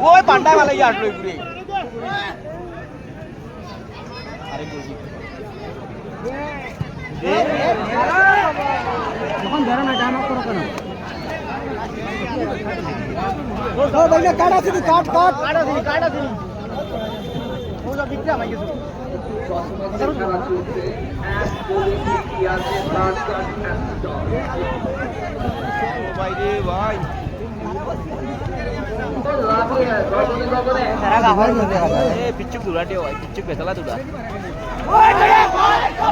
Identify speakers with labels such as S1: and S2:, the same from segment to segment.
S1: ওই পান্ডা ভালো ইয়ার ঘুরে
S2: যখন ধরে না ডান করো কেন ও ভাইয়া কাটা দিবি কাটা দিবি ওটা বিক্রি আমাকে কিছু
S1: ভাই রে ভাই পিচ্ছুক দুলাটে ভাই পিচ্ছুক বেতলা দুলা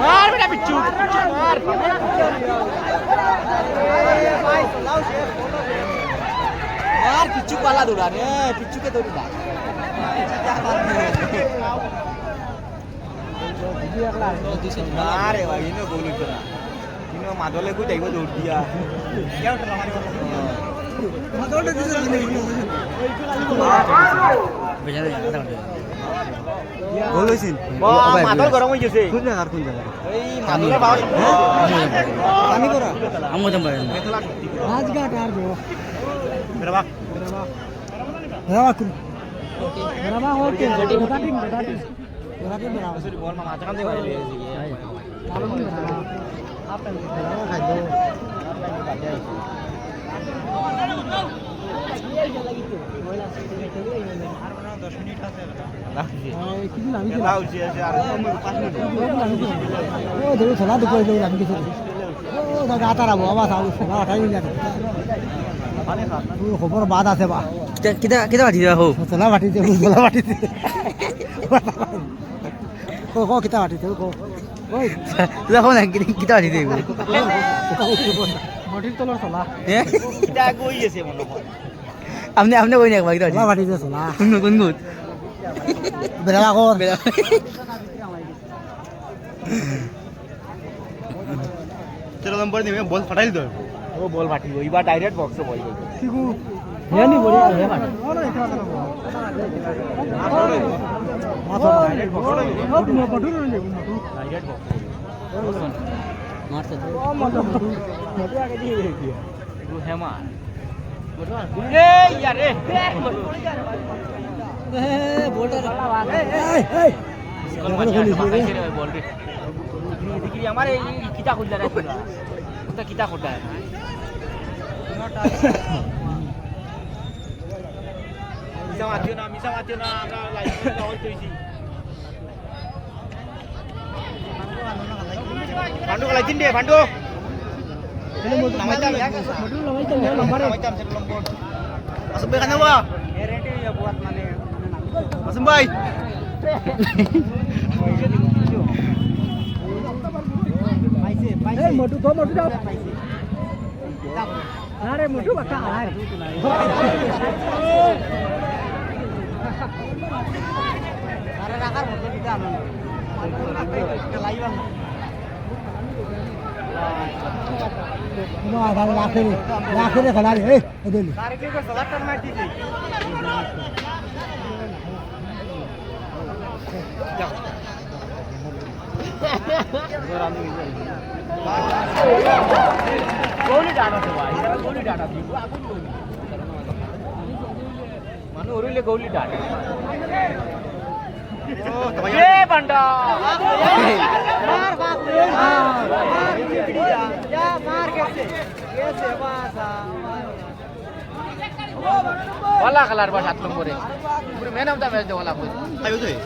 S1: মার বেটা পিচ্ছুক মার यार पिच्चू वाला दूरा रे पिच्चू के दूरा अरे भाई इनो गोली करा इनो मादोले को जाइबो दौड़ दिया क्या उठला मारी मादोले दिसे बेजा गोल হইছিন মাদল গরম হই গেছে কোন জায়গা কোন জায়গা এই মাদলে বাবা আমি করা আমো জম ভাই আজ গাট আর গো berapa? Berapa hotel? Betatin berapa? Sudah bol mama aja kan dia balik sih. Kalau pun berapa? Apa yang berapa kayu? lagi tu. Bola sini tu. 10 minit আছে lah. কিছু আমি লাউ জি আছে আর 5 মিনিট। ও ধরে খেলা তো কইলো আমি কিছু। ও দাদা তারা বাবা সাউ খেলা উঠাই নিয়া। খবর বাদ আছে বা কিটা কিটা বাটি দিয়া হো চলা বাটিতে চলা বাটিতে কো কিটা বাটিতে কো ওই দেখো না কিটা বাটিতে বডির তলর চলা কিটা কই আছে মনে আপনি কই না কিটা চলা বাটিতে চলা কোন গুড বেলা কর বেলা चलो नंबर नहीं मैं बॉल फटाइल दो वो बॉल फाटी वो इबा डायरेक्ट बॉक्स बॉल ठीक है ये नहीं बोली ये फाट और इतना तरह माथो डायरेक्ट बॉक्स मैं पटू नहीं डायरेक्ट बॉक्स मार से मोटू आगे दी वो है मार ए यार ए बोल्डर ए बॉल रे देखिए हमारे किता खुल रहा है उसका किता खोटा है मिसा माथियो ना আমরা লাইভ কল কইছি ভান্ডু লাইতিন দে Bhandu নামাইতাম nomor Masuk bae kana wa ready ya buat mane Masuk bae मोटू तो मोटू जाओ अरे मोटू बता आ है अरे राकार मोटू दिदा आनो लाइव नो आधा लाखे खला रे ए देली सारे के सलाट कर मार दीजिए जाओ गोली डाटा से भाई इधर गोली डाटा थी वो आगुन गोली मानो ओरिले गोली डाटा ओ ये बंडा मार बाप रे मार बिगड़ी जा मार कैसे बासा वाला कलर बस 7 नंबर है पूरे मैन ऑफ द मैच दे वाला बोल आयो तो ये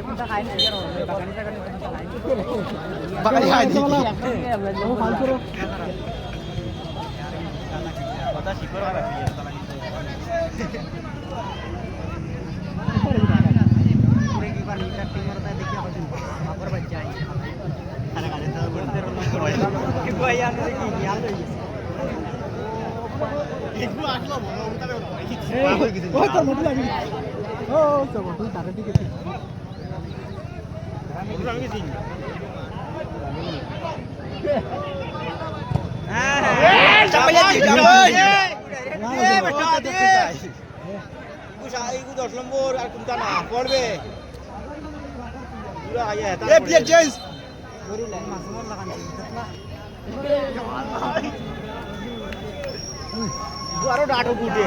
S1: कौन सा खाई नहीं करो बकरी खाई थी वो फाल करो पता शिकर आ रही है पूरे की बार नीचे टीम करता है देखिए वहां पर बच जाए अरे गाड़ी तो बोलते रहो कि कोई यार नहीं यार एक बार आटला बोलो उनका वो तो मोटी लगी ओ तो मोटी तारे दी के रामी के सिंह ए sampai jadi এইগু 10 নম্বর আর কোনটা না পড়বে পুরো আয়া এটা
S2: এ প্লেয়ার চেঞ্জ
S1: আরো ডাটো গুটে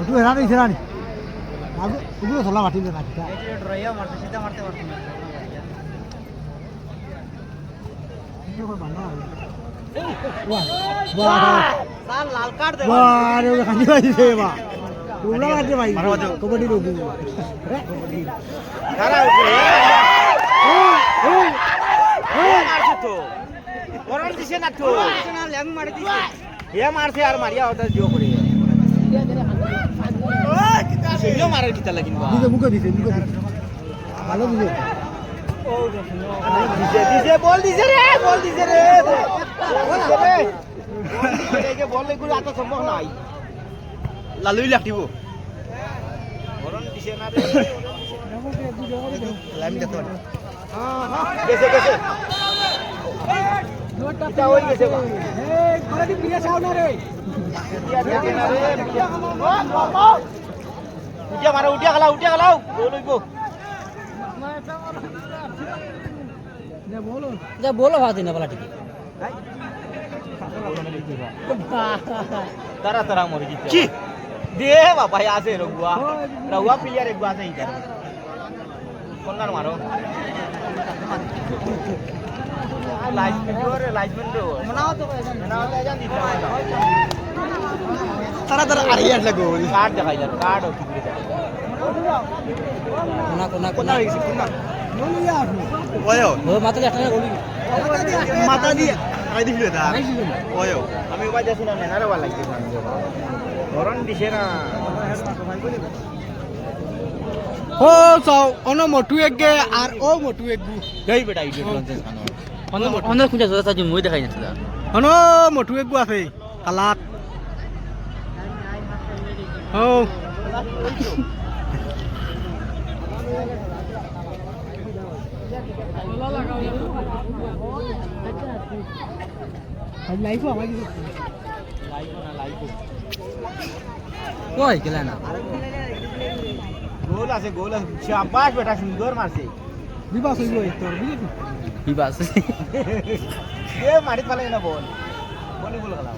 S2: তুই রানি রানি আগে এগুলো ধলা মাটি না কিটা
S1: ড্রাইয়া মারতে সিধা মারতে পারছ না সাল লাল কার্ড দে
S2: বাহ রে খানি বাইছে বা তোমরা মারতে ভাই কবাডি রোগী কবাডি
S1: খারা উপরে মারছে তো ওরন দিছে না তো না ল্যাং মারি দিছে এ মারছে আর মারিয়া ওটা জিও করে সেও মারার কিতা লাগিন বা
S2: দিছে মুখে দিছে ভালো দিছে
S1: দিছে বল দিছে রে এই বল এগুলো এত সম্ভব নাই লালুই লাটিব ওরন দিছে না রে লাইন দেখো গেছে এটা হই গেছে বা
S2: এই কবাডি প্লেয়ার চাও না রে
S1: উঠিয়া গেলাও গোল হইব
S2: যা বলো ভাতি না বলা ঠিক
S1: তারা মরে জিতে কি দে বাবা আছে রগুয়া প্লেয়ার একগু আছে ইতার কোনগার মারো লাইজমেন্ট
S2: তারা আড়াই আসলে গোল
S1: কার্ড দেখাই যান কার্ড ও কি
S2: কোনা হইছে কোনা নলিয়া আপনি
S1: ওয়ো
S2: ও মাথা একটা গোলি
S1: মাথা দিয়ে আই দিছিল দা ওয়ো আমি ওবা যাচ্ছি না নেনারে ভালো লাগছে ধরন দিছে না
S2: ও চাও অন মোটু একগে আর ও মোটু একগু
S1: গই বেটা ইডিয়ট লঞ্চেস খানো
S2: অন খুঁজা জোতা যে মই দেখাই না অন মোটু একগু আছে কালাত ও লাইফ আমাকে কই গেলা না
S1: গোল আছে শাবাশ বেটা সুন্দর মারছে
S2: বিবাস হইব তোর বুঝলি
S1: বিবাস এ মারি পালে না বল খেলা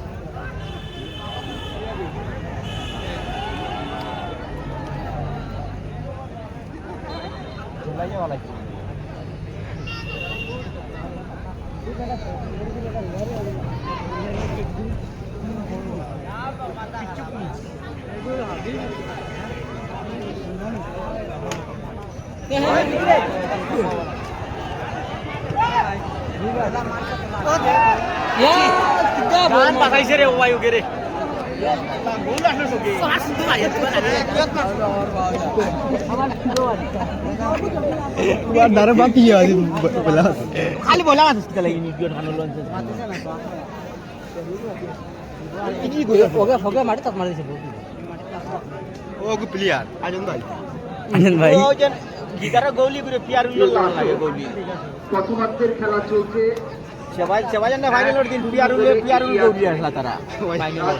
S1: চলাই যাওয়া লাগছে Jangan pakai sih rewa yuk kiri. Bulan lu sugi.
S2: darah mati ya di bola.
S1: Kali bola kan sekali lagi nih biar kanul loncat. Ini gue foga mati tak mati sebut.
S2: Oh, gue pilihan. Ajan baik.
S3: আনন্দ ভাই
S1: Oh, jan gitara goli gue piar ulo লাগে goli.
S4: প্রথমার্ধের খেলা চলছে
S1: সবাই জানে ফাইনালের দিন peer উলে গলি আসলা তারা final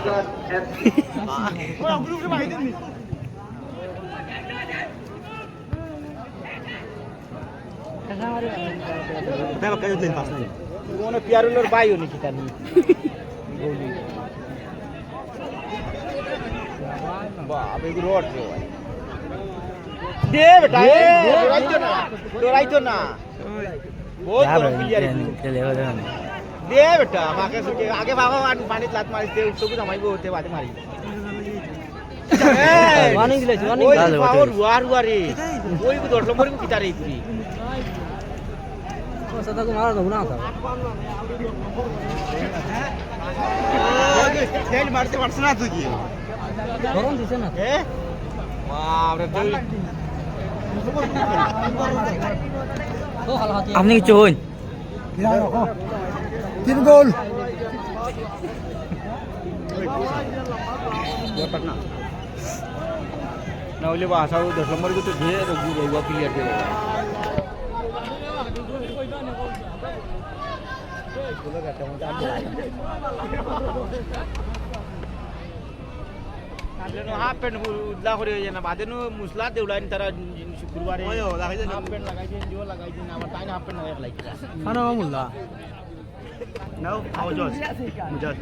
S2: Tapi kayu din pas nih.
S1: কোন পিয়ার উলের বাইও নাকি তানি গলি বাবা এগুলো রড রে ভাই দে বেটা দৌড়াইতো না বহুত বড় প্লেয়ার দে বেটা আমাকে সুকে আগে বাবা পানি লাত মারিতে উঠতে জামাইবো ওতে বাদে মারি
S3: ওয়ার্নিং দিলেছে ওয়ার্নিং
S1: ওই পাওয়ার ওয়ারে ওই 10 নম্বর কিতারে ইকুরি
S3: সাদা কো মারা না তা
S2: খেল মারতে পারছ না তুই কি?
S3: গরম দিছে না
S1: এ বাপরে তুই
S3: তো হাল হাতি আপনি কিছু হইন
S2: তিন গোল
S1: না হলে বাসা 10 নম্বর তো ধুয়ে রইবা প্লেয়ার দে হাফ প্যান্ট উদলা করে হয়ে যায় না বাদে মুসলা দেউলাইন তারা শুক্রবারে হাফ প্যান্ট লাগাইছে জিও লাগাইছে না আবার তাই না হাফ প্যান্ট লাগাই লাইছে
S2: খানা মামুল্লা
S1: নাও আওয়াজ মুজাদ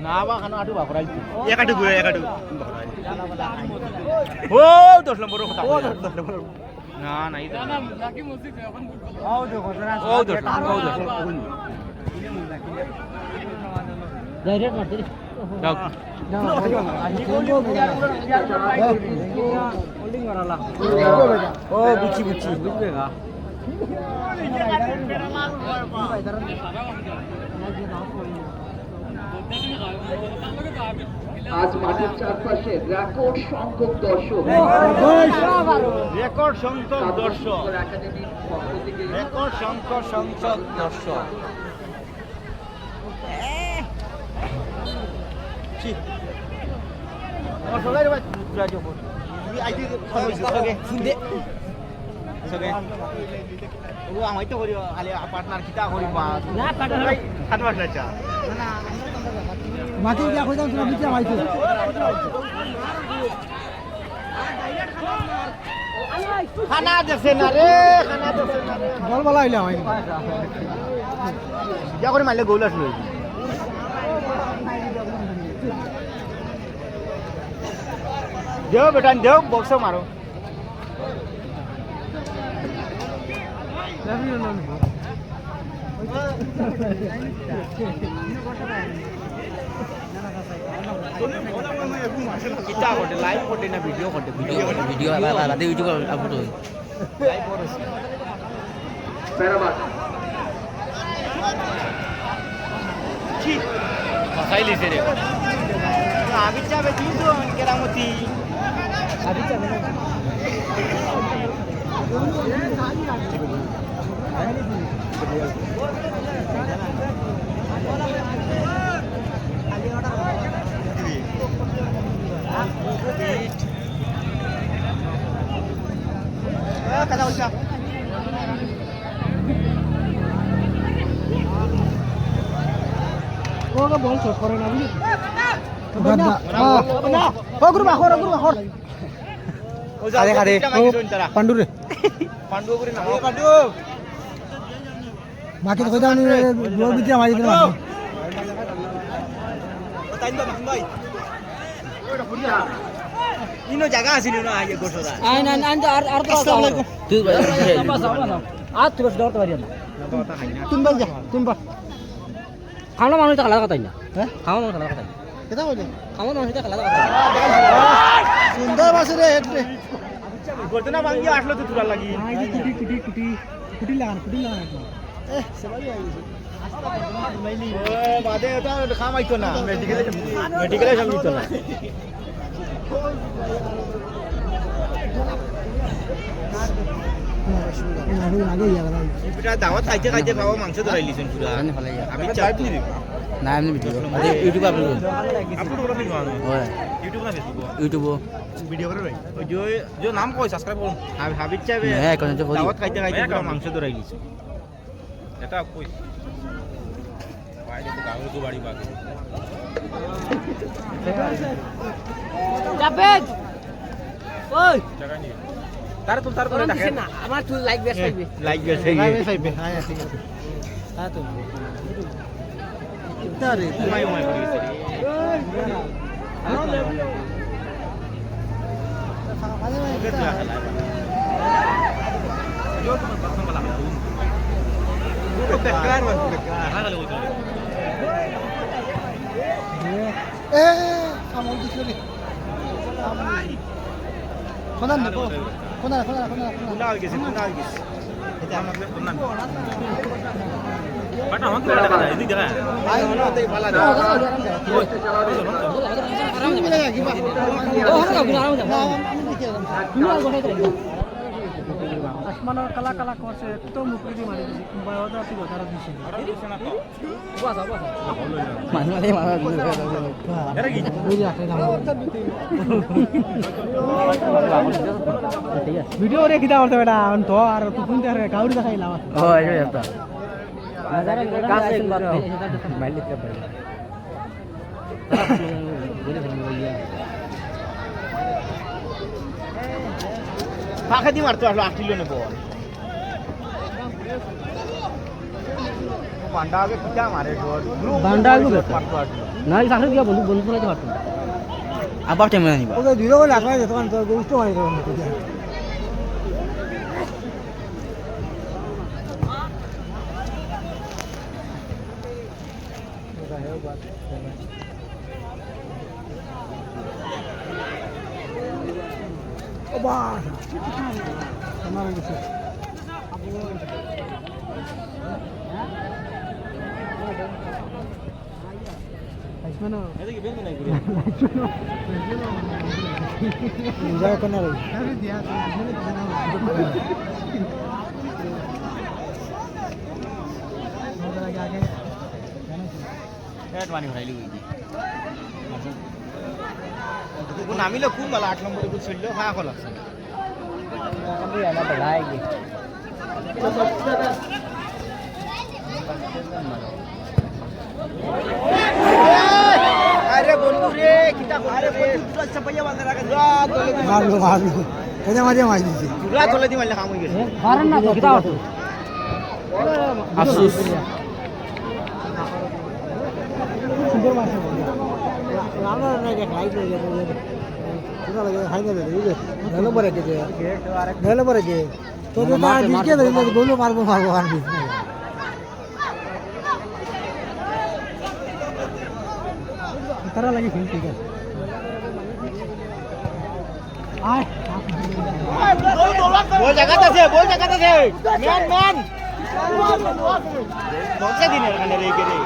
S1: না বা খানা আটু বাকরাই একাটু গুয়ে একাটু বাকরাই ও 10 নম্বরের কথা ও 10 নম্বর না নাই না নাকি মসজিদ এখন ও দেখো ও দেখো
S3: ডাইরেক্ট মারতে
S1: যাও
S3: হোল্ডিং মারালা
S1: ও বুঝছি বুঝবে না
S4: আজ মাঠের চারপাশে রেকর্ড সংখ্যক দর্শক
S1: রেকর্ড সংখ্যক দর্শক
S4: একাডেমির পক্ষ থেকে
S1: রেকর্ড সংখ্যক দর্শক আমি তো করি পার্টনার কিতা করি
S3: না পাটা
S1: সাত মাস লাগছে
S2: মাকে যা কইতাম তোরা বিচে আইছো
S1: খানা দেখছে না রে খানা দেখছে না রে
S2: বল বলা আইলাম আই
S1: যা করে মারলে গোল আসলো দেও বেটা দেও বক্স মারো কিতা করতে লাইভ করতে না ভিডিও করতে
S3: ভিডিও রাতে ইউটিউব আপলোড হয়
S1: লাইভ করছি
S4: মেরামত
S1: কি কথাই লিখে রে আমি চাবে কিন্তু কেরামতি
S3: আদি চাবে না
S1: কথা বলছা
S2: ওকে বল শট করে না বুঝলি ও গুরু বাখর
S1: আরে আরে
S2: পান্ডু রে
S1: পান্ডু করে না পান্ডু
S2: মাকে কইতাম গোল বিচে মারি দিলাম
S1: তাই তো ভাই ইনো জায়গা আছিল না আগে গোসরা
S3: আই না না আর তো আসসালামু আলাইকুম তুই আর তুই বস দৌড়তে পারি না
S2: তিন বার
S3: খাওয়া মানুষ তো খালা কথা না
S2: হ্যাঁ
S3: খাওয়া মানুষ খালা কথা
S2: কেটা কইলে
S3: খাওয়া মানুষ খালা কথা
S2: সুন্দর বাসে রে হেড রে
S1: গর্দনা ভাঙ্গি আসলো তো তুরা লাগি
S2: কুটি লাগান এ সবাই আই
S1: ও বাদে এটা খামাইতো না মেডিকেলে সামনে না
S2: আগে ইয়া লাগাই
S1: এটা দাওয়াত খাইতে খাইতে বাবা মাংস ধরাই লিছেন পুরা আমি চাইনি
S3: না এমনি ভিডিও ইউটিউব আপলোড
S1: আপলোড করে দিই গানো
S3: হয়
S1: ইউটিউব না ফেসবুক
S3: ইউটিউব
S1: ভিডিও করে ভাই ওই যে নাম কই সাবস্ক্রাইব করুন আমি হাবিব চাইবে
S3: হ্যাঁ কোন যে
S1: দাওয়াত খাইতে খাইতে পুরা মাংস ধরাই লিছে এটা কই ভাই দেখো গাওর কো বাড়ি বাগে
S3: জাবেদ ওই
S1: টাকা নিয়ে তার করে দেখেন
S3: না আমার তুই লাইক বেশ পাইবি
S1: লাইক গেছে
S2: চাইবে হ্যাঁ ঠিক আছে তা তো তারে
S1: উমাই করে গেছে ওকে তো খেলা जो तो बस वाला वो बेकार बस बेकार हां चलो
S2: এ আমল দিছ রে কোনা নেবো কোনা
S1: कुना आ गए এটা আমাদের কোনা বাটা হন তো দেখা এদিক দেখা আই হলো তাই ভালো না
S2: আসমানের কালা কালা করছে তো মুখরি দি মারি দিছি বায়দা তুই কথা দিছিস
S3: মানে মারা
S1: এরা কি
S2: বুঝি আসে না ভিডিও রে কিটা করতে বেটা অন তো আর তুই কোন তার কাউরি দেখাইলা
S3: ও এটা যাতা কাছে বাত মাইল দিতে পারে
S2: ফাঁকা দিয়ে মারতে আসলো আটটি লোনে বল বান্ডা আগে কিটা মারে বল
S3: বান্ডা আগে
S2: মারতে আসলো
S3: না এই সামনে দিয়া বন্ধু বন্ধু চালাতে পারতো আবার টাইম না নিবা
S1: ওকে দুইটা বলে আসলে তখন তো গুষ্ট মারি তখন বাহ আমার কিছু আইসমানো
S2: এদিকে বেন্দ নাই করে
S1: এনজয় করনা রে
S2: হেড মানি হরাইলি হই কোন নামিলো কোন বালা 8 নম্বরে কোন ছিল হ্যাঁ কল আছে
S3: আমি এলা বলাই গে
S2: আরে বন্ধু রে কিটা করে রে আচ্ছা পাইয়া বাঁধা রাখা যা তোলে দি
S1: মারলো মারলো কেন মারিয়া মারি দিছে
S2: যা তোলে দি মারলে কাম হই গেছে
S3: কারণ না তো কিটা হতো আফসোস
S1: সুন্দর মারছে আমরা না যে খাই তো যে পুরো লাগে খাই না রে বুঝে ভালো পরে কে ভালো পরে কে তো তো না দিকে ধরে গোলো মারবো মারবো আর দিস না তারা লাগে খেল ঠিক আছে আয়
S2: বল জায়গাতে আছে ম্যান বলছে দিন এখানে রে কে রে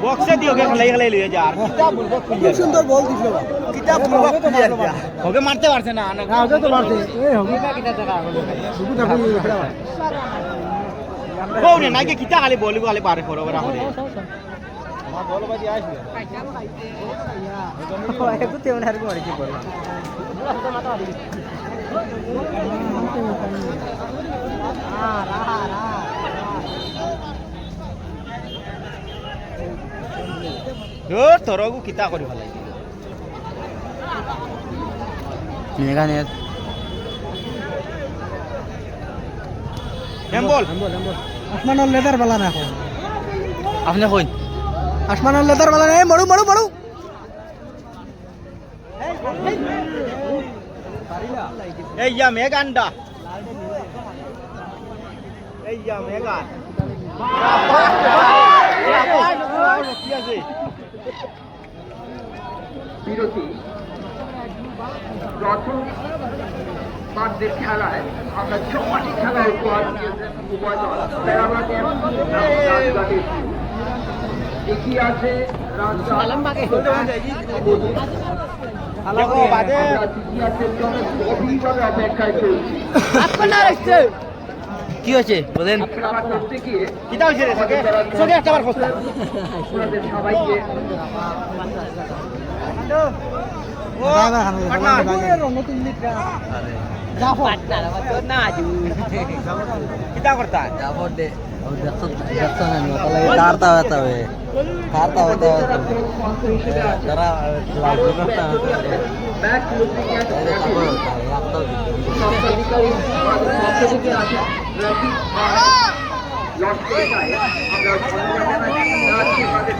S2: বক্সে দিও কে খেলাই খেলাই লিয়ে যা কিতাব বলবো
S1: খুব সুন্দর বল দিছিল
S2: কিতাব বলবো ক্লিয়ার যা ওকে মারতে পারছে না না
S1: আগে তো মারতে এই হবে
S3: কিটা জায়গা
S1: দুটো দেখো খেলা
S2: কোনে নাকি কিতা খালি বলিব খালি পারে করো ওরা করে মা বল বাজি আসবে
S1: একটু তেমন আর করে কি বল
S2: তোরগু কিতা করি ভাল লাগে
S3: মেগানে
S2: হ্যাম্বল
S1: আসমানের লেদার বালা না এখন
S3: আপনি কই
S1: আসমানের লেদার বালা নাই মরু মরু মরু
S2: এই ইয়া মেগান্ডা এই ইয়া মেগান কি আছে
S4: বিরতি প্রথম পাঁচদের খেলায় আমরা চৌমাটি খেলা উপহার দিয়েছেন উভয় দল প্যারামাকে এগিয়ে আছে
S2: দেখো বাদে
S4: গভীরভাবে অপেক্ষায় চলছি
S3: কি হয়েছে বলেন
S4: খেলা করতে গিয়ে
S2: কিতা হইছে রে সকে সকে একটা বার খোঁজতা
S4: আপনাদের সবাইকে
S2: ও পাটনার কিতা করতা
S3: যাবো দে দেখছ না তারতা হতে হবে তারতা হতে হবে যারা লাগবে করতে হবে
S4: ব্যাক ক্লোজিং এন্ড সরকারি পক্ষ থেকে আসা রাকিব লস্কর গায়ে আমরা রাজ্যে আমাদের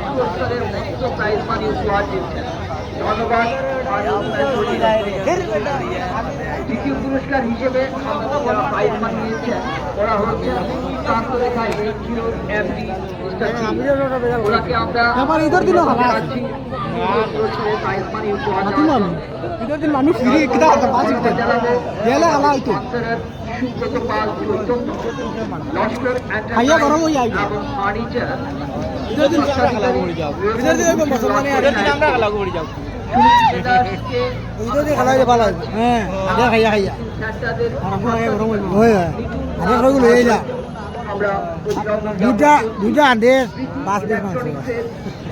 S4: পুরস্কারের মস্ত প্রাইজ মানি উপহার দিচ্ছেন ধন্যবাদ দ্বিতীয় পুরস্কার হিসেবে যারা প্রাইজ মানি নিয়েছেন ওরা হচ্ছে প্রান্তরেখায় এমডি ওনাকে আমরা
S1: আমার ইধর দিল হালা
S4: পুরস্কারের প্রাইজ মানি উপহার
S1: ইধর দিন মানুষ ফ্রি কিটা করতে পাঁচ দিতে গেলে হালা হইতো
S4: সুব্রত পাল চৈতন্য লস্কর
S1: খাইয়া গরম হয়ে আইবে
S4: এবং ফার্নিচার
S1: ইধর দিন আমরা খেলা করে যাও ইধর দিন ওই মুসলমানে আর
S2: দিন আমরা খেলা করে যাও
S1: ইধর দিন খেলা হইলে ভালো হইবে হ্যাঁ আগে খাইয়া খাইয়া আর আমরা আগে গরম হইবে ওই আগে কইগুলো এই না
S4: আমরা অভিনন্দন
S1: দুইটা আদেশ 5 পিস মাংস
S4: ইলেকট্রনিক্সের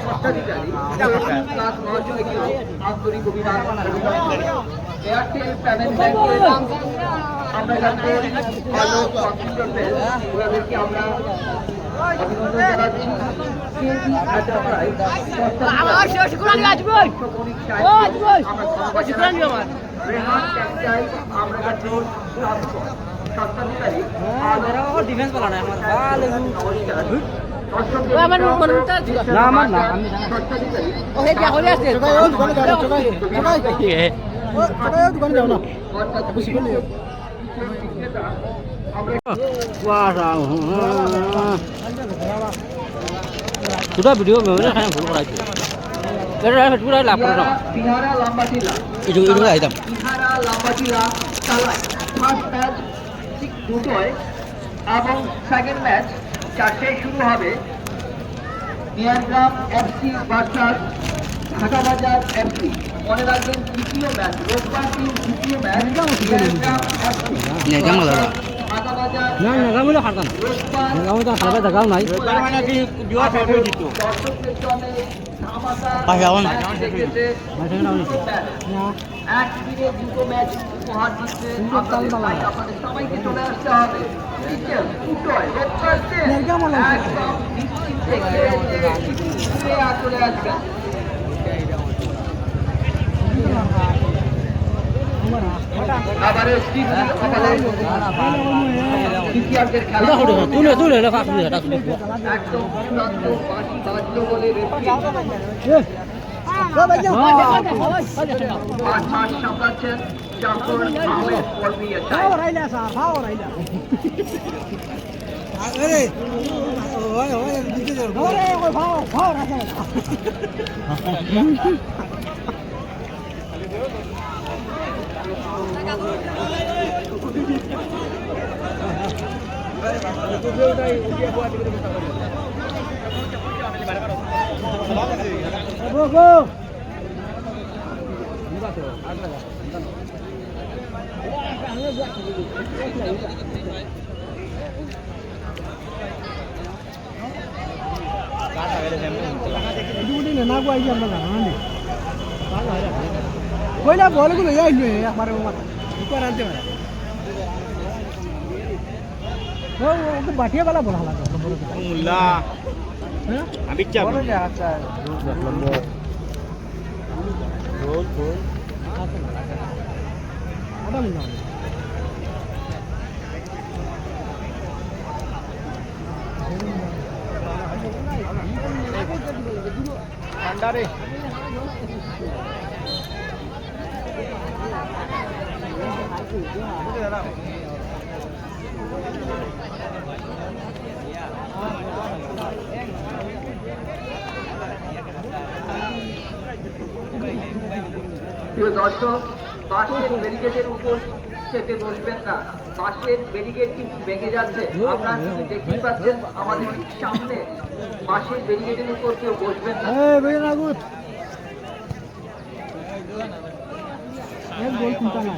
S4: স্বত্বাধিকারী দাস মহাশয়কে আন্তরিক অভিনন্দন। এয়ারটেল পেমেন্ট ব্যাংকের আমরা জানবো ভালো কম্পিউটার ওনাদেরকে আমরা অভিনন্দন জানাচ্ছি। কেজি এন্টারপ্রাইজ রেহান টেক্সটাইল আমরা জানবো স্বত্বাধিকারী
S3: ডিফেন্স বলা না আমার ভালো sudah video memang hanya full kora itu. Kerana pura lah pura.
S4: বিহারা লাম্বাটিলা
S3: Itu item.
S4: বিহারা লাম্বাটিলা চালায় ফার্স্ট ম্যাচ ঠিক দুটোয় এবং সেকেন্ড ম্যাচ 4টায় শুরু হবে। Niargram FC versus Dhakabazar FC. মনে রাখবেন দ্বিতীয় ম্যাচ রোববার দিন দ্বিতীয় match Niargram FC
S3: Ni jam lah.
S4: Dhakabazar
S3: Na kamu lah kata.
S4: রোববার
S3: Kamu tak salah tak kau naik.
S4: দর্শকদের জন্য ধামাকা
S3: পাশাপাশি।
S4: ম্যাচ দেখেছে।
S3: Macam mana ni?
S4: এক দিনে দুটো ম্যাচ উপহার দিচ্ছে আপনাদের সবাইকে চলে আসতে হবে। বিকেল দুটোয় রোববার দিন একদম নিশ্চিন্তে ঘুরে চলে আসবেন। আবার দ্বিতীয়ার্ধের খেলা
S3: Tulis lah kau tulis.
S4: একদম চূড়ান্ত বাজি বাজলো বলে রেফারি মাঠ সামলাচ্ছেন জাফর আহমেদ কলমিয়া সাহেব।
S1: Koila bola ko ya ilmu ya mare mata. Iko rante mare. वो बाटिया वाला बोला हला
S2: मुल्ला
S1: हैं
S2: अभी क्या
S1: बोलो जा अच्छा रोज रोज ada मुल्ला अंडा रे
S4: প্রিয় দর্শক, বাসের ব্যারিকেডের উপর চেপে বসবেন না। বাসের ব্যারিকেড কিন্তু ভেঙে যাচ্ছে। আপনারা কিন্তু দেখতেই পাচ্ছেন আমাদের ঠিক সামনে বাসের ব্যারিকেডের উপর কেউ বসবেন না।
S1: ए भाई नागुत एक गोल चिंता ना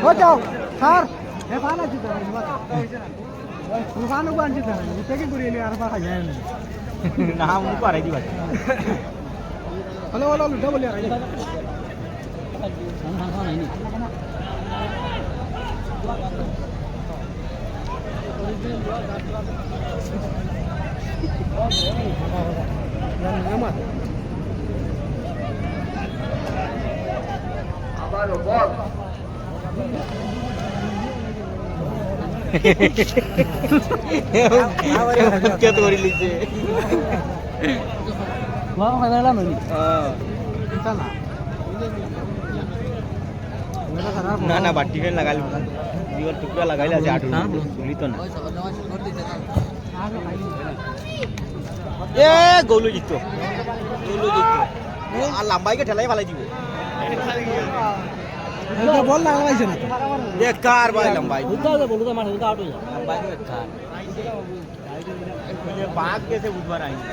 S1: हो जाओ सर हे पाना चिता है मत दुकान को अंचित है इसे की गुरी ले यार पा जाए
S2: ना हम को आ रही थी बात
S1: हेलो हेलो डबल यार
S3: Ini
S4: আবারও বল
S3: কে তো লিছে না না বাটি ফেল লাগালি দিওর টুকরা লাগাইলে আছে আটু চুলি তো না এ গোলু জিতো আর লম্বাইকে ঠেলাই ফেলাই দিব
S1: বল লাগাইছে না
S3: বেকার ভাই লম্বাই
S1: বলু তো মাঠে আউট হয়ে যায়
S3: লম্বাই বেকার
S1: बाग कैसे बुधवार आएंगे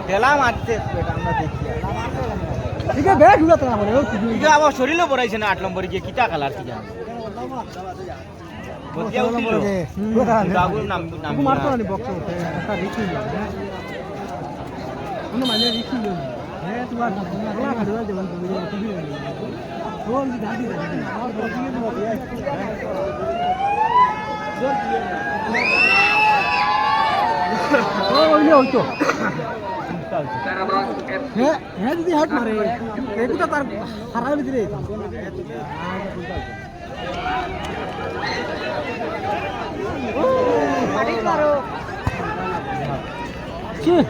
S3: ঠেলা মারতে বেটা আমরা দেখি
S1: ঠিক আছে বেশ উড়াতে না বলে
S3: এটা আবার শরীরও পড়াইছে না 8 নম্বরে গিয়ে কিটা কালার কি জানো বতিয়া উঠিল বাবুর নাম
S1: মারতো না বক্স একটা রিক্স নিল কোনো মানে রিক্স নিল হ্যাঁ তোমার আগলা খাড়া দেবেন তুমি তুমি বল দাদি আর বল দিয়ে দেবো ও ওইলে হইতো
S4: কারাবাগ
S1: হ্যাঁ হ্যাঁ দিদি হাট মারে এইটা তার হারাই দিরে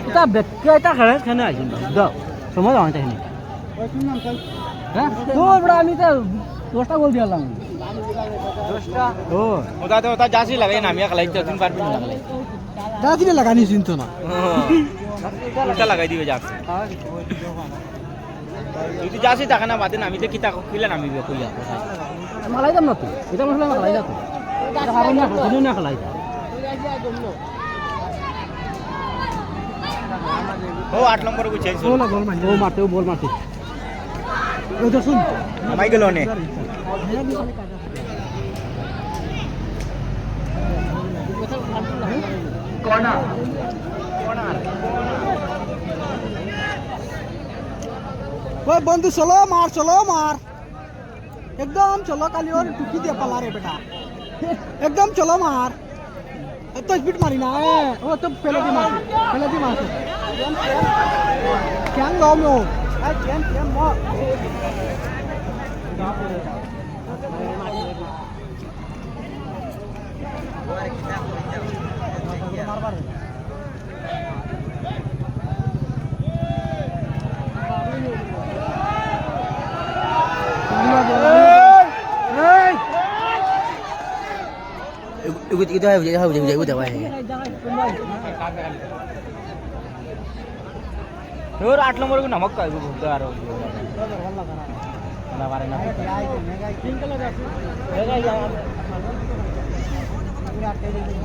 S1: এটা বেকা এটা খেলে খেলে আইছেন দাও সময় দাও তাই হ্যাঁ তো বড় আমি তো 10টা গোল দিলাম 10টা ও
S3: ওটা জাসি লাগাই না আমি খেলাইতে দিন পারবি না লাগাই
S1: দাদি লাগানি চিন্তা না
S3: উল্টা লাগাই দিবে জাসি যদি জাসি থাকে না বাদে আমি তো কিতা কিলা নামিবে কইয়া
S1: মালাই দাম না তো এটা মশলা মালাই দাও এটা খাবেন না দিন না খালাই
S3: ও 8 নম্বরে কো চেঞ্জ
S1: ও না গোল মারতে ও মারতে ও বল মারতে ও তো শুন
S3: মাই গেল নে
S4: কর্নার
S1: ওই বন্ধু চলো মার एकदम चलो काली और टुकी दे पला रे बेटा एकदम चलो मार तो स्पीड मारी ना वो तो पहले दी मार क्या गाँव में हो क्या मो
S3: itu jauh jauh है और 8 नंबर को नमक का बोलते आ रहा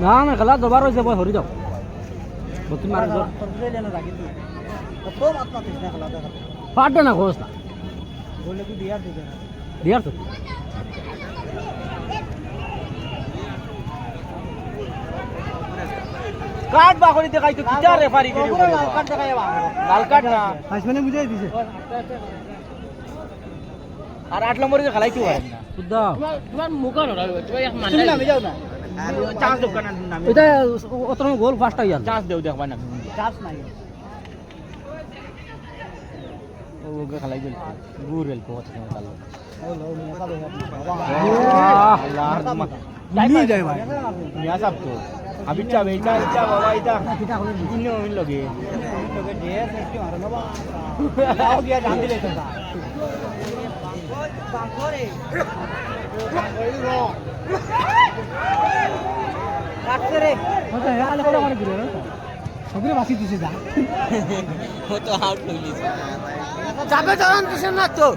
S1: ना ना गला दोबारा से हरी जाओ बत्ती मार दो पाट ना घोसला बोले कि दिया तो
S3: काट बाखरी देखाई तो कितना रेफारी करी
S1: काट देखाया
S3: लाल काट ना
S1: मैंने मुझे दिसे
S3: और 8 नंबर के खलाई क्यों है
S1: सुद्धा
S2: তোমার মুখ না
S1: তুমি নামে যাও না
S3: चांस दो करना नाम
S1: এটা অতরম গোল ফাস্ট হই
S3: चांस दे देखबा ना
S1: চান্স নাই
S3: वो के खलाई गेल गुर गेल को अच्छा निकाल
S1: नहीं जाए भाई
S3: या सब तो अभी चा बेटा इचा बाबा इता इन्नो इन लगे
S1: ढेर सेफ्टी मारो ना आओ गया जान दिले तो बांकोरे काटते रे होता है आले कोला मारे गिरे ना सगळे बाकी दिसे जा
S3: वो तो आउट लगी
S1: যাবে জান দিছে না তো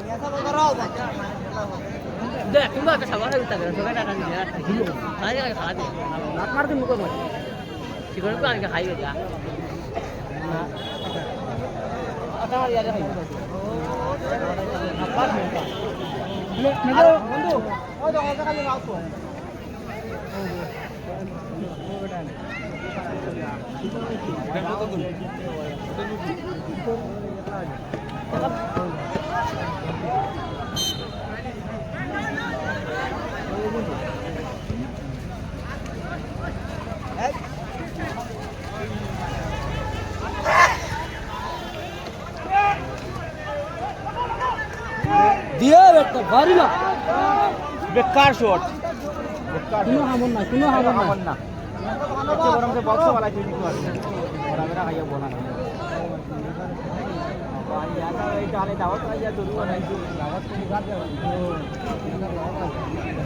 S2: দেখ তুমি একটা সাবান দিতে গেলে সবাই টাকা নিয়ে আসছে আরে খাওয়া দে
S1: লাত মার দে মুখ মার
S2: চিকন তো আনকে খাইবে যা
S1: আটা মার ইয়া খাই
S2: বন্ধু ওই দেখো খালি মাছ তো
S1: দিয়ে একটা ভারী না
S2: বেকার শট
S1: কোনো হামন না কোনো হামন না
S2: না আচ্ছা বরং সে বক্স वाला চুরি করে ওরা মেরা খাইয়া বনা এই তাহলে দাওয়াত খাইয়া দূর বানাইছি দাওয়াত কোন গাছ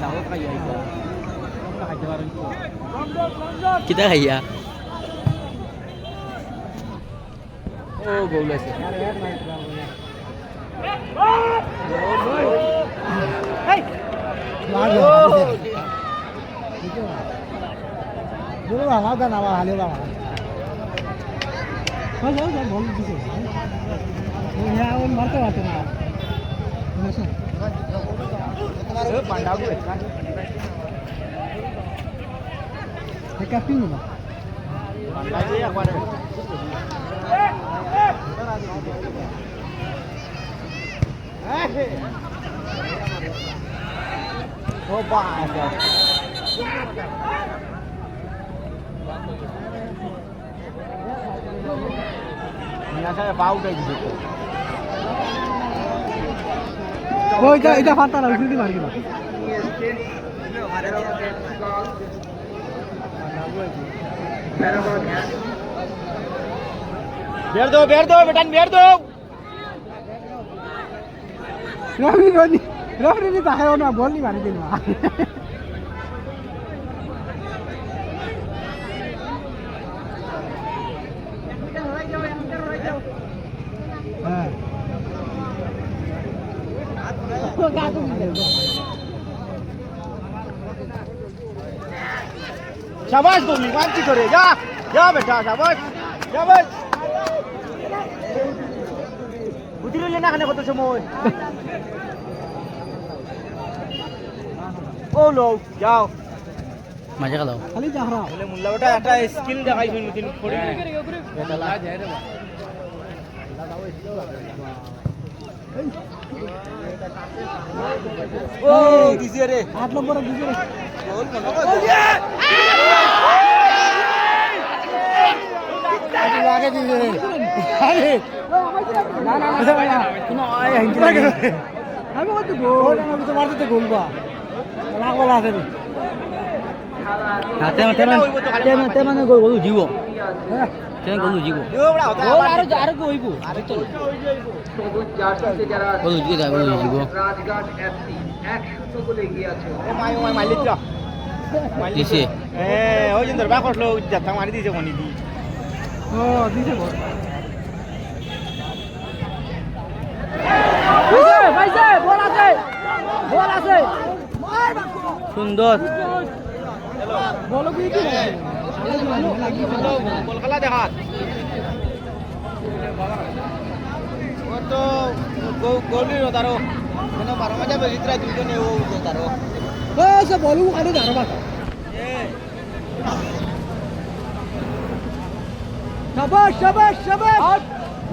S2: দাওয়াত খাইয়া আইছো খাইতে পারেন
S1: কিতা খাইয়া
S2: ও গোল আছে
S1: বলো আমার গান আমার হালে বাবা বল দিছে মারতে পারতো না
S2: পান্ডা को
S1: ক্যাপ্টেন না
S2: পান্ডা যে একবার ও বাস মিয়া সাহেব আউট হয়ে গেছে
S1: ওইটা এটা ফাটা না উঠে মারি না
S2: बेर दो बेटन बेर दो
S1: रेफरी नहीं था ना बॉल नहीं मारी दिन
S2: शाबाश गोली वांची करे जा जा बेटा शाबाश शाबाश উঠিলে না খানে কত সময় ও লো যাও
S1: मजा का खाली जा रहा
S2: বলে মুল্লা বেটা একটা স্কিল দেখাইছেন মুতিন পড়ি এটা লা যায় রে ও দিছে রে
S1: 8 নম্বর দিছে রে
S2: গোল মনে
S1: আগে দিছে রে আরে না না না ভাই কোনো আয় হিংসা লাগে আমি কত গোল আমি তো মারতে তো গোল বা লাগবা আছে রে তেমন গোল জিব হ্যাঁ তেমন গোল জিব
S2: দিও বড়া হতা
S1: গোল আর হইব
S4: সবুজ জার্সিতে যারা
S1: গোল জিব
S4: রাজঘাট এফসি 1-0 গোলে এগিয়ে আছে
S2: ও মাই মালিকটা
S1: দিছে
S2: ওই জন্য বা করলো যাতা মারি দিছে কোনি দি
S1: ও দিছে গোল ভাইছে বল আছে সুন্দর বল কি
S2: বল খেলা দেখাত ও তো গোলি রদারো মানে 12 মজা বেজিত্রা দুজনে ও রদারো
S1: ও সে বলু আরে দাঁড়া শাবাশ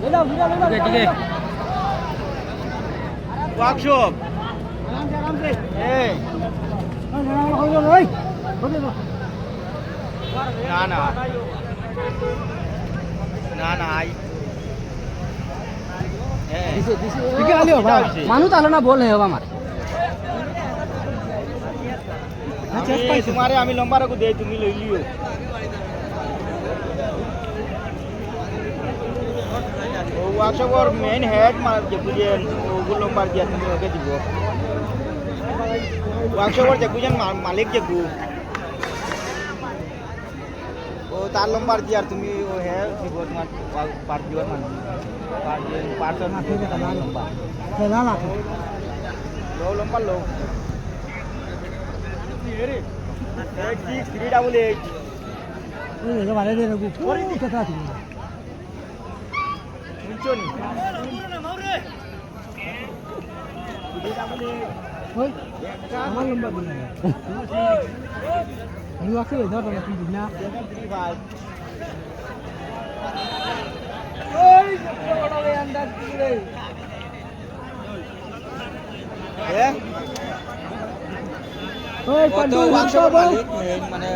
S1: লেলা ঠিক আছে
S2: ওয়ার্কশপ
S1: আরাম से
S2: এই না না না না আই
S1: দিকে আলিও ভাই মানু তাহলে না বল হে আমার
S2: তোমারে আমি লম্বা রাখু দেই তুমি লই লিও ও ওয়ার্কশপর মেইন হেড মার যে বুঝেন ওগুলো লম্বা দিয়া তুমি ওকে দিব ওয়ার্কশপর যে বুঝেন মালিক যে গু ও তার লম্বার দিয়া তুমি ও হে দিব তোমার পার দিওর মান পার তো না থেকে না লম্বা
S1: না না
S2: লো লম্বা লো 8638
S1: এই যে বারে দে নগু ওরে দিতে থাকি
S2: মুঞ্চনি
S1: ওই আমার লম্বা দিন আমি আছে ধর না তুই দিন না ওই বড় বে আন্দাজ করে ওই
S2: কত
S1: পান্ডু
S2: মাংস মালিক মানে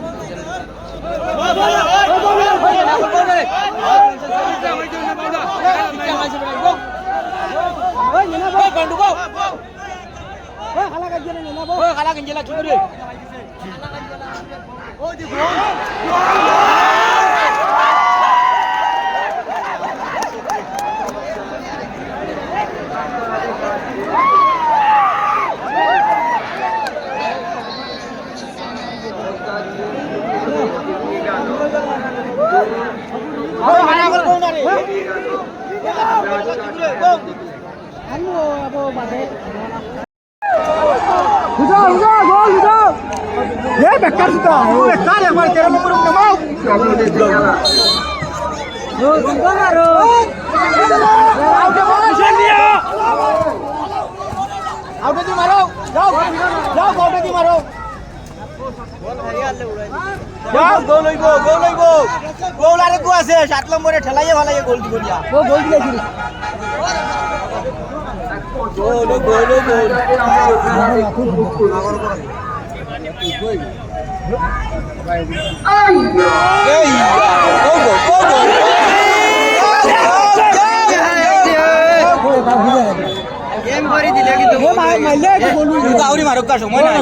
S1: ওই না বল পান্ডু গো ওই খালা কাজ না না বল
S2: ওই খালা গঞ্জলা কি করে
S1: ওই দেখো
S2: ওই খালা গল কোন রে
S1: আলু আবো বাদে হুজা হুজা গোল হুজা এ বেকার সুতা ও বেকার একবার 13 নম্বর নামাও ও গঙ্গারো আউট বল শানিয়া আউট দি মারো যাও যাও আউট দি মারো
S2: যাও গোল হইবো গোল আরে কো আছে 7 নম্বরে ঠেলাইয়ে ভালাইয়ে গোল দিব দিয়া
S1: ও গোল দিয়েছিস
S2: গোল এই গেম করে দিলে কিন্তু
S1: ও মাইলে গোল
S2: আউরি মারক কা সময় নাই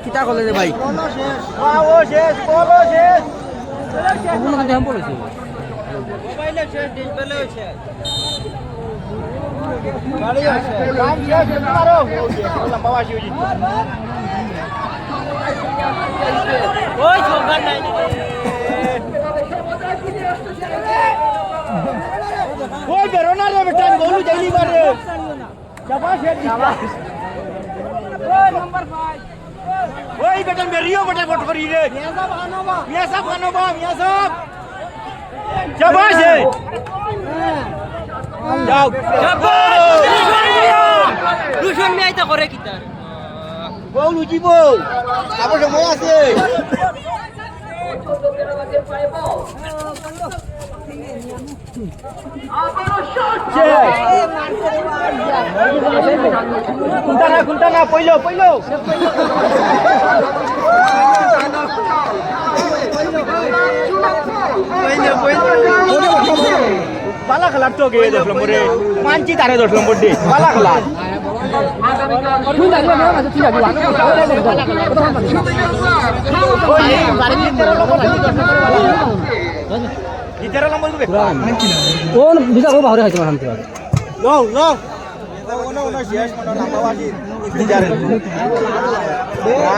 S3: কিতা কলে রে ভাই
S2: ও শেষ বলো শেষ
S3: কোন কাজে হাম পড়েছে
S2: মোবাইলে শেষ ডিসপ্লে শেষ গাড়ি আছে কাম শেষ মারো লম্বা বাসি হই ওই ছোগার নাই ওই বেরোনা রে বেটা গোলু যাইলি মারে শাবাশ শাবাশ ওই নাম্বার 5 ওই বেটা মেরিও বেটা বট করি রে মিয়া সাহেব শাবাশ যাও শাবাশ দুশন মিয়া এটা করে কিতা গোল উজিব আবার সময় আছে খুলতা না পইলো পালা খেলার তো গে 10 নম্বরে মানছি তারে 10 নম্বর দে পালা খেলা
S1: ও বিজা ও বাহরে হইছে মানতে
S2: লো ওনা শেষ মনে নাম্বার বাজি বিজারে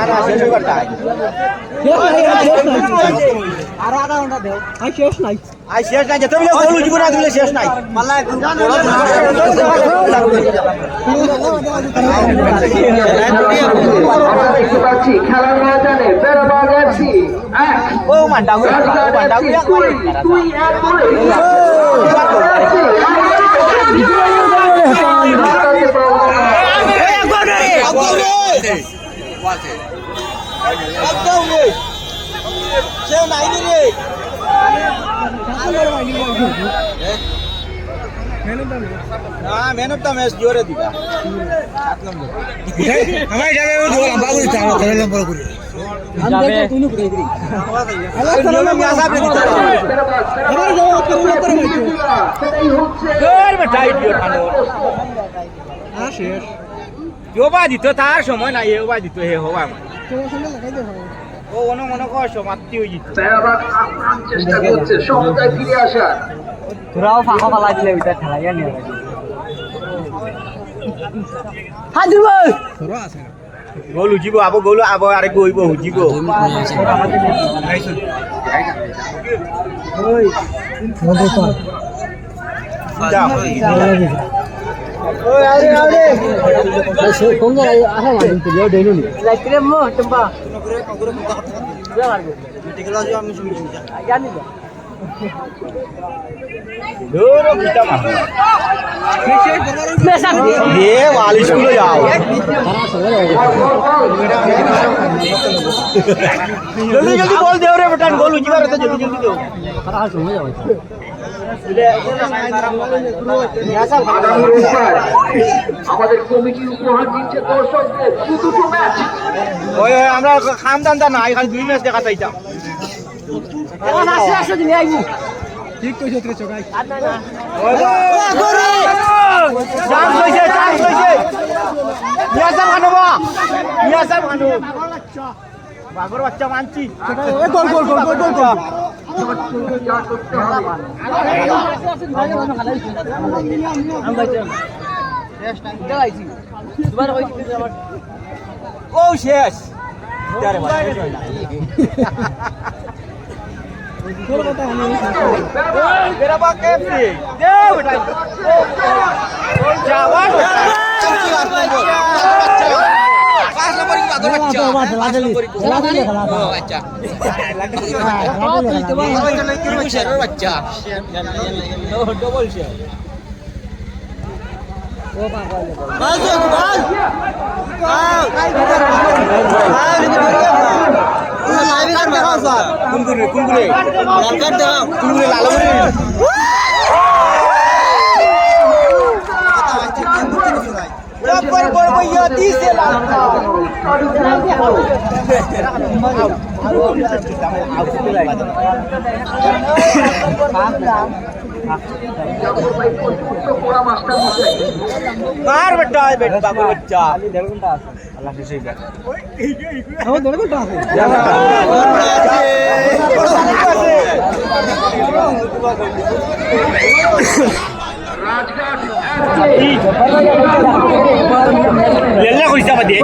S2: না শেষ করতে
S1: আর আধা ঘন্টা দেও আই শেষ নাই
S2: আই শেষ নাই যেতে বলে গোল উঠিব না দিলে শেষ নাই মাল্লা
S4: দেখতে পাচ্ছি খেলার ময়দানে বেরবাগ এফসি 1
S2: ও মান্ডা
S4: তুই এক করে
S2: मैन ऑफ द मैच जोरे दिखा 7 नंबर हमारे जावे वो जो लंबा गुरी था 13 नंबर गुरी
S1: हम देखो तूने करे करी
S2: नियम में आसा पे दिखा
S1: हमारे जाओ करना पर मैं
S4: সেটাই হচ্ছে
S2: गोल में टाइट दियो खानो
S1: हां शेष
S2: जो बा दितो तार समय ना ये बा दितो हे होवा
S1: तो सुन लगाई दे
S2: ও মনে কর সমাপ্তি হয়ে যেত
S4: বেরবাগ আক্রমণ চেষ্টা করছে সমতায় ফিরে আসার
S3: তোরাও ফাঁকা ফালা দিলে ওইটা খেলাইয়া নিয়ে
S1: হাজির ভাই
S2: গোল উঠিব আব আরে গইব উঠিব
S1: ওই মধ্যে তো
S2: যাও जल्दी जल्दी बोल दे रे बेटा गोल उजी बार तो जल्दी जल्दी दो
S4: আমাদের কমিটি উপহার দিচ্ছে দর্শকদের দুটো ম্যাচ
S2: ওই আমরা খাম দান না এখানে দুই ম্যাচ দেখা চাইতাম
S1: ঠিক তো রে চোগাই
S2: চান্স হইছে ইয়াসাব খানো বাগর বাচ্চা মানছি
S1: গোল গোল গোল গোল গোল
S2: ও শেষ मेरा बाप कैसे दे बेटा जावार पांच नंबर की बात बच्चा बच्चा डबल शेयर कुंगुरे लाल मार बेटा बेटा बच्चा अल्लाह से सही बात
S1: আমার দেড় ঘন্টা আছে
S2: लेला कइसा बादे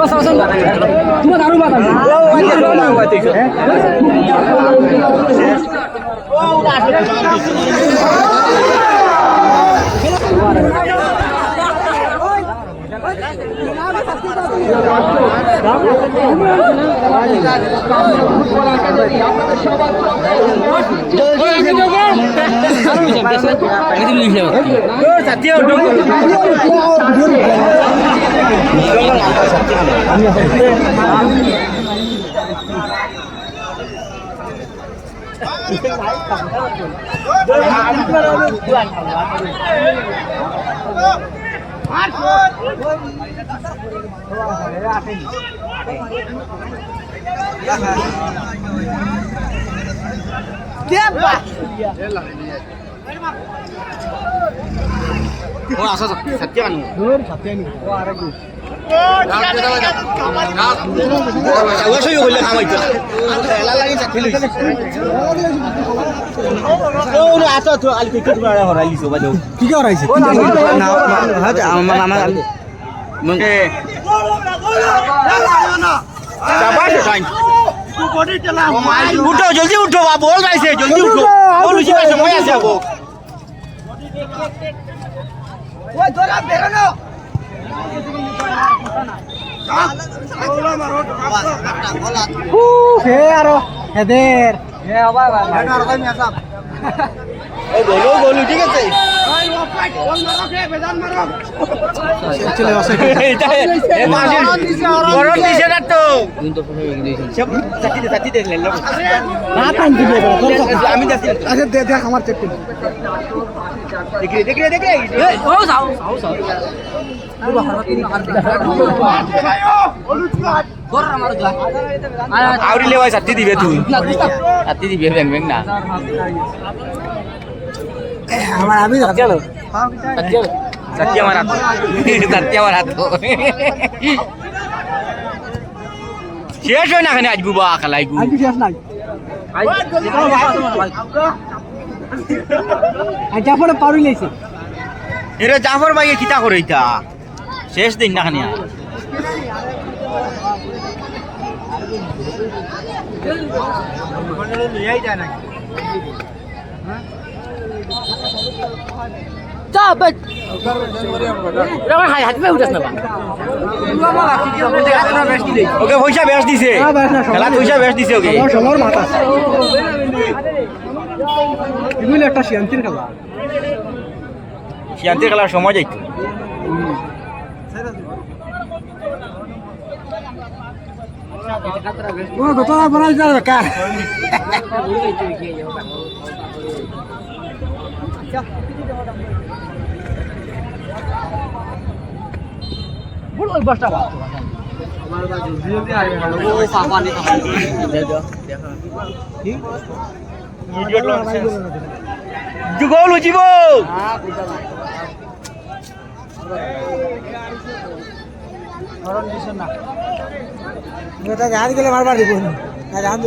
S1: তোমার আরো বাদ
S2: oh asa satya anu awasho yo bolle kam aita ela lagi sakhi lisi oh ni asa to al ticket mara horaili so bado
S1: কি কি হরাইছে
S3: না হ্যাঁ আমার আমার
S2: शाबाश टाइम उठो जल्दी उठो आप बोल रहे से जल्दी उठो बोल उसी का समय আছে वो ओए তোরা বেরো না
S1: সে আরো এদের এ আবার আর কই মেসা
S2: ও গোলো গোলো ঠিক আছে
S1: চলে আসে
S2: এটা এ মাসে গরম দিছে না তো সব সাথী দে লেলো
S1: না টাইম দিবে
S2: আমি যাচ্ছি
S1: আচ্ছা দেখ আমার চেক করি
S2: দেখ রে ও যাও আউরি লেওয়াই সাথী দিবে তুই সাথী দিবে ব্যাং ব্যাং না
S1: আমার আমি চলো
S2: सत्य मारा तो शेष हो ना खाने आज बुबा खलाई गु
S1: আজ শেষ নাই আজ জাফরে পারুই লাইছে
S2: এরে জাফর ভাই কিতা কইতা শেষ দিন না খানিয়া লিয়াই যায় না ওকে পয়সা বেশ দিছে খেলা পয়সা বেশ দিছে ওকে
S1: সবার মাথা এগুলো একটা শান্তির খেলা
S2: শান্তির খেলার সময় যাইতো
S1: ও গতলা বড়াই যাবে কা বড় ওই বাসটা
S2: যুগল উজিব
S1: জাহাজ গেলে মারবার দিব জাহাজ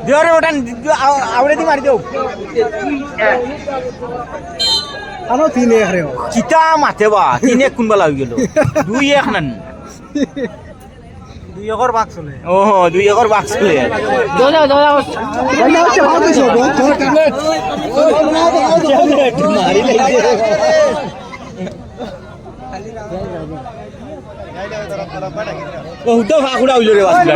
S2: দেওয়ারে ওটা আউড়ে দি মারি দেও
S1: আমার 3-1 রে
S2: চিতা মাথে বা 3-1 কোনবা লাগি গেল 2-1 নান
S1: 2-1 ভাগ চলে
S2: ও 2-1 বাক্স চলে
S1: বন্ধ হচ্ছে ভাগ দিছো
S2: মারি লাগছে বহুত ফাকুড়া হইল রে বাসটা